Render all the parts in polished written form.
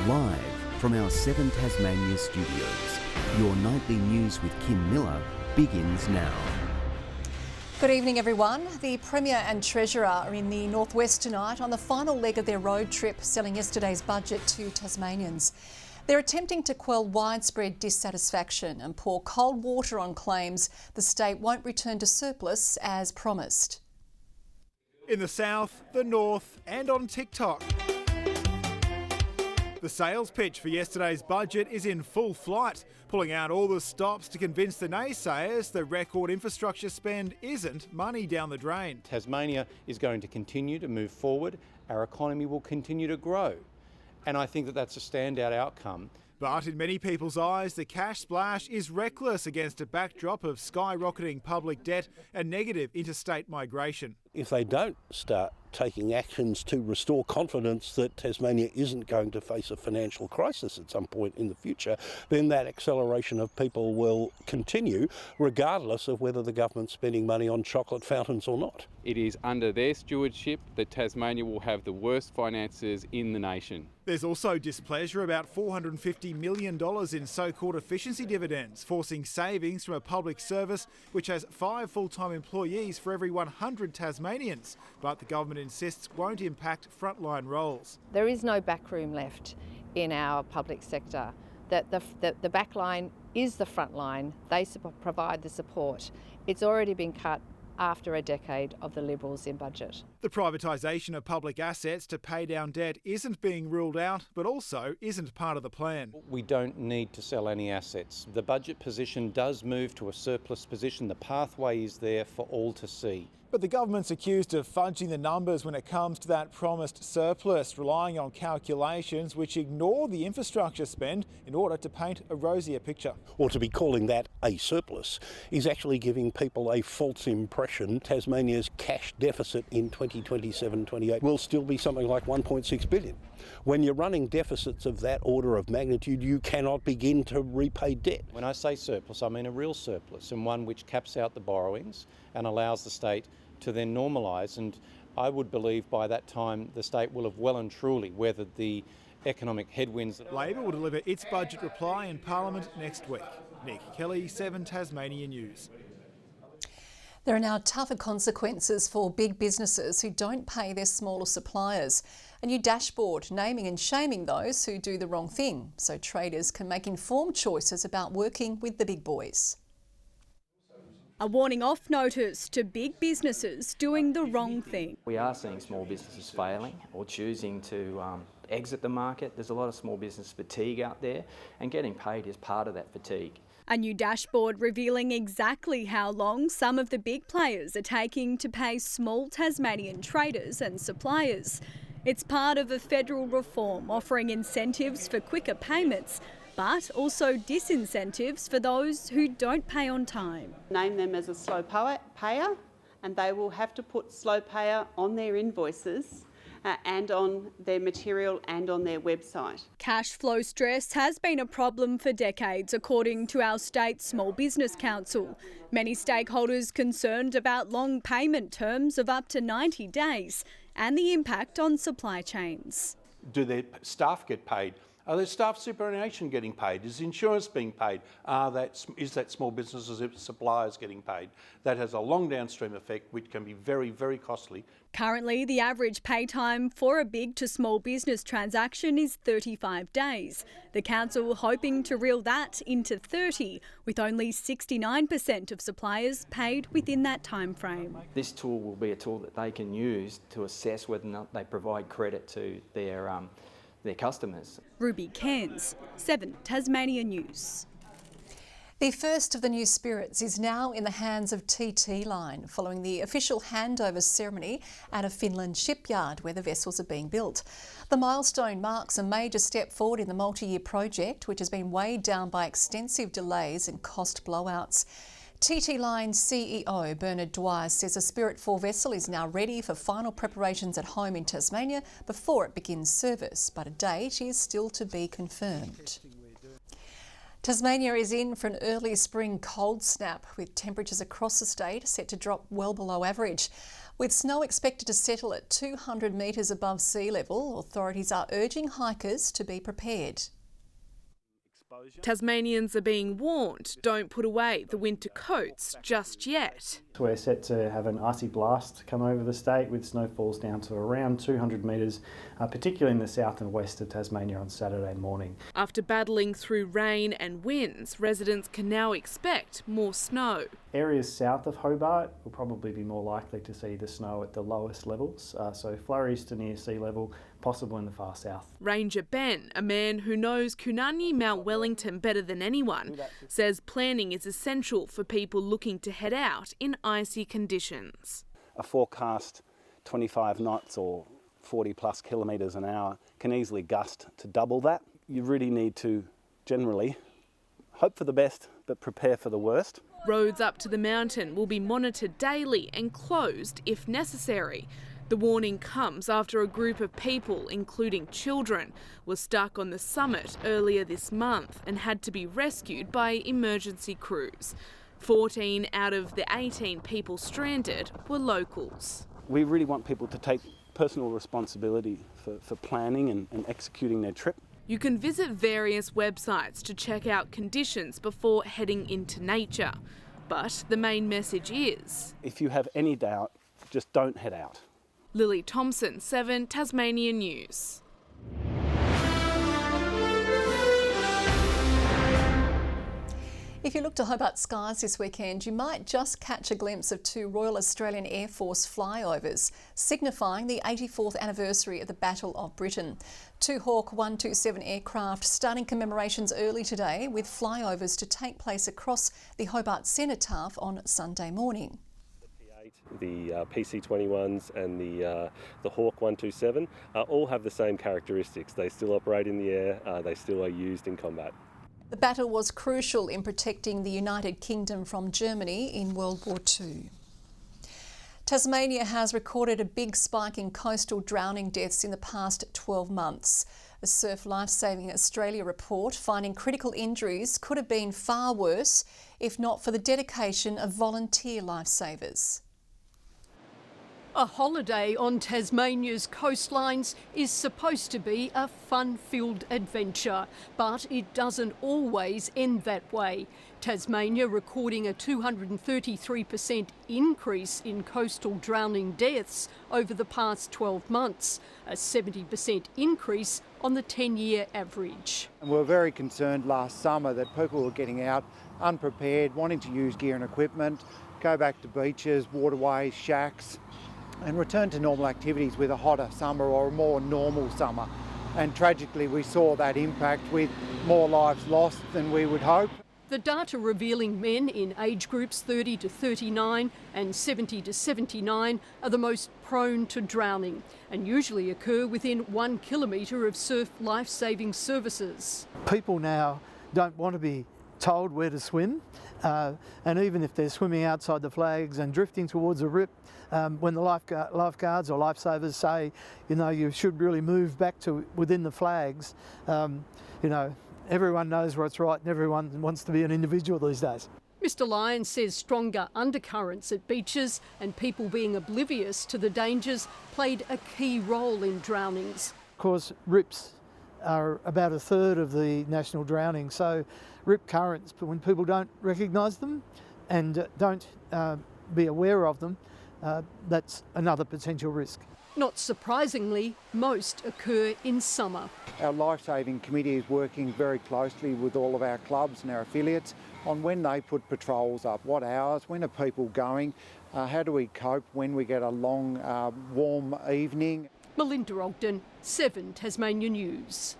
Live from our 7 Tasmania studios, your nightly news with Kim Miller begins now. Good evening, everyone. The Premier and Treasurer are in the northwest tonight on the final leg of their road trip, selling yesterday's budget to Tasmanians. They're attempting to quell widespread dissatisfaction and pour cold water on claims the state won't return to surplus as promised. In the south, the north and on TikTok. The sales pitch for yesterday's budget is in full flight, pulling out all the stops to convince the naysayers the record infrastructure spend isn't money down the drain. Tasmania is going to continue to move forward. Our economy will continue to grow. And I think that that's a standout outcome. But in many people's eyes, the cash splash is reckless against a backdrop of skyrocketing public debt and negative interstate migration. If they don't start taking actions to restore confidence that Tasmania isn't going to face a financial crisis at some point in the future, then that acceleration of people will continue regardless of whether the government's spending money on chocolate fountains or not. It is under their stewardship that Tasmania will have the worst finances in the nation. There's also displeasure about $450 million in so-called efficiency dividends, forcing savings from a public service which has 5 full-time employees for every 100 Tasmanians, but the government insists won't impact frontline roles. There is no backroom left in our public sector. That the back line is the front line. They provide the support. It's already been cut after a decade of the Liberals in budget. The privatisation of public assets to pay down debt isn't being ruled out, but also isn't part of the plan. We don't need to sell any assets. The budget position does move to a surplus position. The pathway is there for all to see. But the government's accused of fudging the numbers when it comes to that promised surplus, relying on calculations which ignore the infrastructure spend in order to paint a rosier picture. Or to be calling that a surplus is actually giving people a false impression. Tasmania's cash deficit in 2027-28 will still be something like $1.6 billion. When you're running deficits of that order of magnitude, you cannot begin to repay debt. When I say surplus, I mean a real surplus, and one which caps out the borrowings and allows the state to then normalise. And I would believe by that time the state will have well and truly weathered the economic headwinds. Labor will deliver its budget reply in Parliament next week. Nick Kelly, 7 Tasmania News. There are now tougher consequences for big businesses who don't pay their smaller suppliers. A new dashboard naming and shaming those who do the wrong thing, so traders can make informed choices about working with the big boys. A warning off notice to big businesses doing the wrong thing. We are seeing small businesses failing or choosing to exit the market. There's a lot of small business fatigue out there, and getting paid is part of that fatigue. A new dashboard revealing exactly how long some of the big players are taking to pay small Tasmanian traders and suppliers. It's part of a federal reform offering incentives for quicker payments, but also disincentives for those who don't pay on time. Name them as a slow payer, and they will have to put slow payer on their invoices and on their material and on their website. Cash flow stress has been a problem for decades, according to our state Small Business Council. Many stakeholders concerned about long payment terms of up to 90 days and the impact on supply chains. Do their staff get paid? Are their staff superannuation getting paid? Is insurance being paid? Is that small businesses' suppliers getting paid? That has a long downstream effect which can be very, very costly. Currently, the average pay time for a big to small business transaction is 35 days. The council hoping to reel that into 30, with only 69% of suppliers paid within that time frame. This tool will be a tool that they can use to assess whether or not they provide credit to their customers. Ruby Cairns, 7 Tasmania News. The first of the new spirits is now in the hands of TT Line following the official handover ceremony at a Finland shipyard where the vessels are being built. The milestone marks a major step forward in the multi-year project, which has been weighed down by extensive delays and cost blowouts. TT Line CEO Bernard Dwyer says a Spirit 4 vessel is now ready for final preparations at home in Tasmania before it begins service, but a date is still to be confirmed. Tasmania is in for an early spring cold snap with temperatures across the state set to drop well below average. With snow expected to settle at 200 metres above sea level, authorities are urging hikers to be prepared. Tasmanians are being warned, don't put away the winter coats just yet. We're set to have an icy blast come over the state with snowfalls down to around 200 metres, particularly in the south and west of Tasmania on Saturday morning. After battling through rain and winds, residents can now expect more snow. Areas south of Hobart will probably be more likely to see the snow at the lowest levels, so flurries to near sea level, possible in the far south. Ranger Ben, a man who knows Coonamble Mount Wellington better than anyone, says planning is essential for people looking to head out in icy conditions. A forecast 25 knots or 40 plus kilometres an hour can easily gust to double that. You really need to generally hope for the best but prepare for the worst. Roads up to the mountain will be monitored daily and closed if necessary. The warning comes after a group of people, including children, was stuck on the summit earlier this month and had to be rescued by emergency crews. 14 out of the 18 people stranded were locals. We really want people to take personal responsibility for planning and executing their trip. You can visit various websites to check out conditions before heading into nature. But the main message is, if you have any doubt, just don't head out. Lily Thompson, 7 Tasmania News. If you look to Hobart skies this weekend, you might just catch a glimpse of 2 Royal Australian Air Force flyovers, signifying the 84th anniversary of the Battle of Britain. 2 Hawk 127 aircraft starting commemorations early today, with flyovers to take place across the Hobart Cenotaph on Sunday morning. The PC-21s and the Hawk 127 all have the same characteristics. They still operate in the air, they still are used in combat. The battle was crucial in protecting the United Kingdom from Germany in World War II. Tasmania has recorded a big spike in coastal drowning deaths in the past 12 months. A Surf Lifesaving Australia report finding critical injuries could have been far worse if not for the dedication of volunteer lifesavers. A holiday on Tasmania's coastlines is supposed to be a fun-filled adventure, but it doesn't always end that way. Tasmania recording a 233% increase in coastal drowning deaths over the past 12 months, a 70% increase on the 10-year average. And we were very concerned last summer that people were getting out unprepared, wanting to use gear and equipment, go back to beaches, waterways, shacks, and return to normal activities with a hotter summer or a more normal summer. And tragically we saw that impact with more lives lost than we would hope. The data revealing men in age groups 30 to 39 and 70 to 79 are the most prone to drowning and usually occur within 1 kilometre of surf life-saving services. People now don't want to be told where to swim, and even if they're swimming outside the flags and drifting towards a rip, when the lifeguards or lifesavers say, you know, you should really move back to within the flags, you know, everyone knows what's right and everyone wants to be an individual these days. Mr Lyons says stronger undercurrents at beaches and people being oblivious to the dangers played a key role in drownings. Of course, rips are about a third of the national drowning, so rip currents, but when people don't recognise them and don't be aware of them, that's another potential risk. Not surprisingly, most occur in summer. Our Lifesaving Committee is working very closely with all of our clubs and our affiliates on when they put patrols up, what hours, when are people going, how do we cope when we get a long, warm evening. Melinda Ogden, 7 Tasmania News.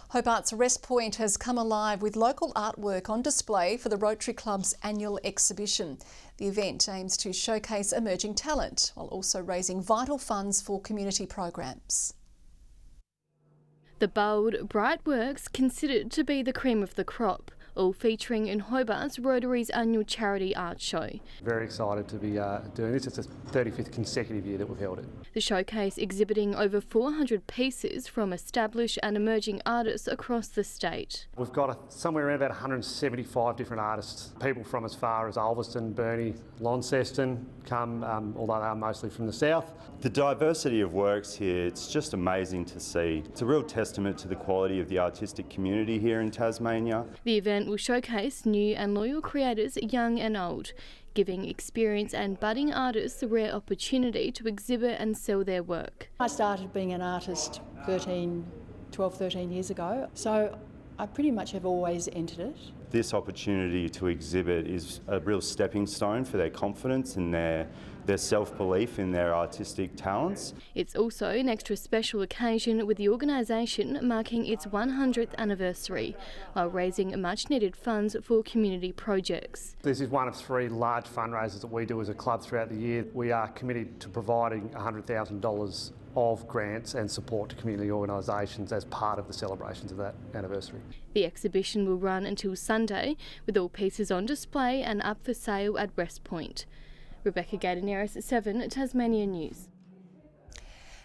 Hobart's Rest Point has come alive with local artwork on display for the Rotary Club's annual exhibition. The event aims to showcase emerging talent while also raising vital funds for community programs. The bold, bright works, considered to be the cream of the crop, all featuring in Hobart's Rotary's annual charity art show. Very excited to be doing this. It's the 35th consecutive year that we've held it. The showcase exhibiting over 400 pieces from established and emerging artists across the state. We've got somewhere around about 175 different artists. People from as far as Ulverston, Burnie, Launceston come, although they are mostly from the south. The diversity of works here, it's just amazing to see. It's a real testament to the quality of the artistic community here in Tasmania. The event will showcase new and loyal creators, young and old, giving experienced and budding artists the rare opportunity to exhibit and sell their work. I started being an artist 12, 13 years ago, so I pretty much have always entered it. This opportunity to exhibit is a real stepping stone for their confidence and their self-belief in their artistic talents. It's also an extra special occasion with the organisation marking its 100th anniversary while raising much needed funds for community projects. This is one of 3 large fundraisers that we do as a club throughout the year. We are committed to providing $100,000 of grants and support to community organisations as part of the celebrations of that anniversary. The exhibition will run until Sunday, with all pieces on display and up for sale at West Point. Rebecca Gaidaneris, 7 Tasmania News.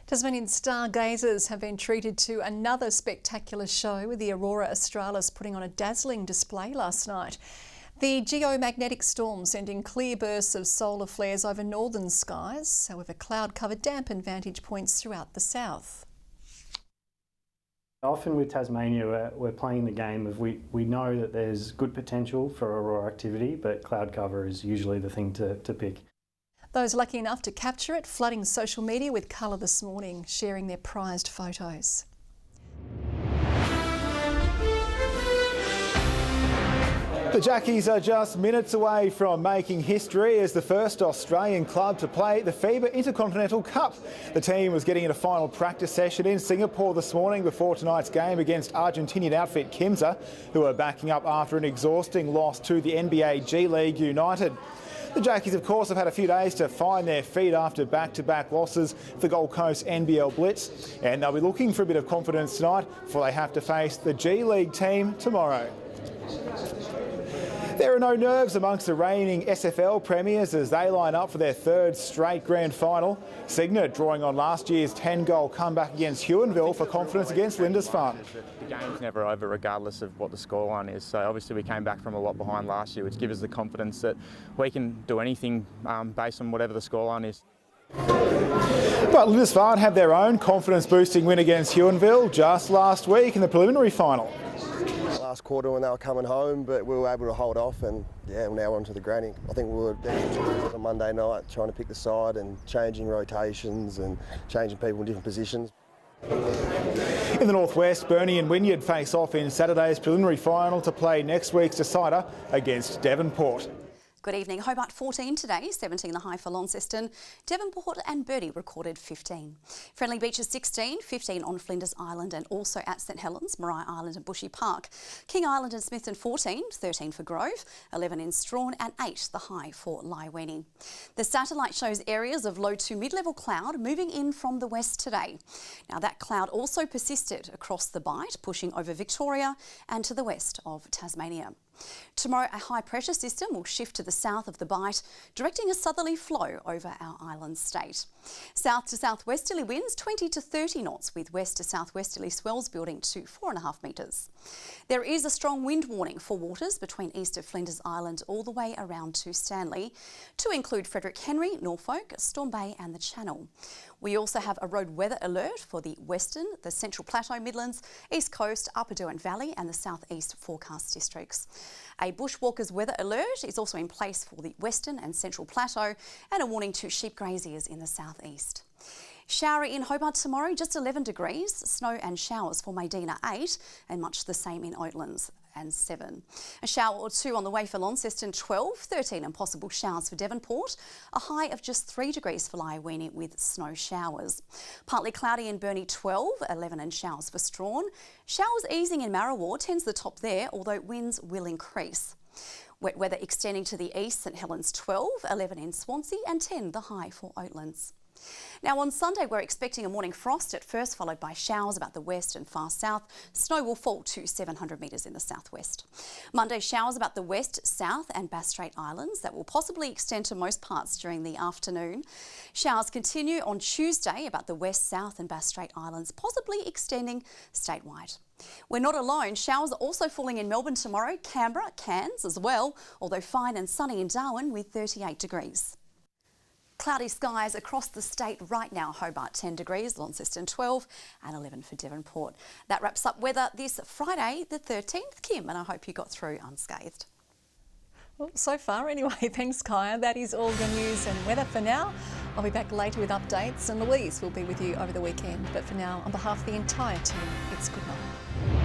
Tasmanian stargazers have been treated to another spectacular show, with the Aurora Australis putting on a dazzling display last night. The geomagnetic storm sending clear bursts of solar flares over northern skies. However, cloud-covered dampened vantage points throughout the south. Often with Tasmania, we're playing the game of we know that there's good potential for aurora activity, but cloud cover is usually the thing to pick. Those lucky enough to capture it flooding social media with colour this morning, sharing their prized photos. The Jackies are just minutes away from making history as the first Australian club to play the FIBA Intercontinental Cup. The team was getting in a final practice session in Singapore this morning before tonight's game against Argentinian outfit Kimsa, who are backing up after an exhausting loss to the NBA G League United. The Jackies, of course, have had a few days to find their feet after back-to-back losses for the Gold Coast NBL Blitz, and they'll be looking for a bit of confidence tonight before they have to face the G League team tomorrow. There are no nerves amongst the reigning SFL premiers as they line up for their 3rd straight grand final. Cygnet drawing on last year's 10-goal comeback against Huonville for confidence against Lindisfarne. The game's never over regardless of what the scoreline is, so obviously we came back from a lot behind last year, which gives us the confidence that we can do anything based on whatever the scoreline is. But Lindisfarne had their own confidence-boosting win against Huonville just last week in the preliminary final. Last quarter when they were coming home, but we were able to hold off, and yeah, now on to the granny. I think we were down on Monday night trying to pick the side and changing rotations and changing people in different positions. In the northwest, Burnie and Wynyard face off in Saturday's preliminary final to play next week's decider against Devonport. Good evening. Hobart 14 today, 17 the high for Launceston. Devonport and Bertie recorded 15. Friendly Beaches 16, 15 on Flinders Island and also at St Helens, Maria Island and Bushy Park. King Island and Smithton 14, 13 for Grove, 11 in Strawn and 8 the high for Lyweni. The satellite shows areas of low to mid-level cloud moving in from the west today. Now that cloud also persisted across the Bight, pushing over Victoria and to the west of Tasmania. Tomorrow, a high pressure system will shift to the south of the Bight, directing a southerly flow over our island state. South to southwesterly winds 20 to 30 knots, with west to southwesterly swells building to 4.5 metres. There is a strong wind warning for waters between east of Flinders Island all the way around to Stanley, to include Frederick Henry, Norfolk, Storm Bay and the Channel. We also have a road weather alert for the Western, the Central Plateau Midlands, East Coast, Upper Derwent Valley and the southeast forecast districts. A bushwalkers weather alert is also in place for the Western and Central Plateau, and a warning to sheep graziers in the southeast. Showery in Hobart tomorrow, just 11 degrees. Snow and showers for Medina 8 and much the same in Oatlands and 7. A shower or 2 on the way for Launceston 12, 13 and possible showers for Devonport. A high of just 3 degrees for Lyweni with snow showers. Partly cloudy in Burnie 12, 11 and showers for Strawn. Showers easing in Marrawar, 10's the top there, although winds will increase. Wet weather extending to the east, St Helens 12, 11 in Swansea and 10 the high for Oatlands. Now on Sunday we're expecting a morning frost at first, followed by showers about the west and far south. Snow will fall to 700 metres in the southwest. Monday showers about the west, south and Bass Strait Islands that will possibly extend to most parts during the afternoon. Showers continue on Tuesday about the west, south and Bass Strait Islands, possibly extending statewide. We're not alone. Showers are also falling in Melbourne tomorrow, Canberra, Cairns as well, although fine and sunny in Darwin with 38 degrees. Cloudy skies across the state right now. Hobart 10 degrees, Launceston 12 and 11 for Devonport. That wraps up weather this Friday the 13th, Kim, and I hope you got through unscathed. Well, so far anyway. Thanks, Kaya. That is all your news and weather for now. I'll be back later with updates and Louise will be with you over the weekend. But for now, on behalf of the entire team, it's good night.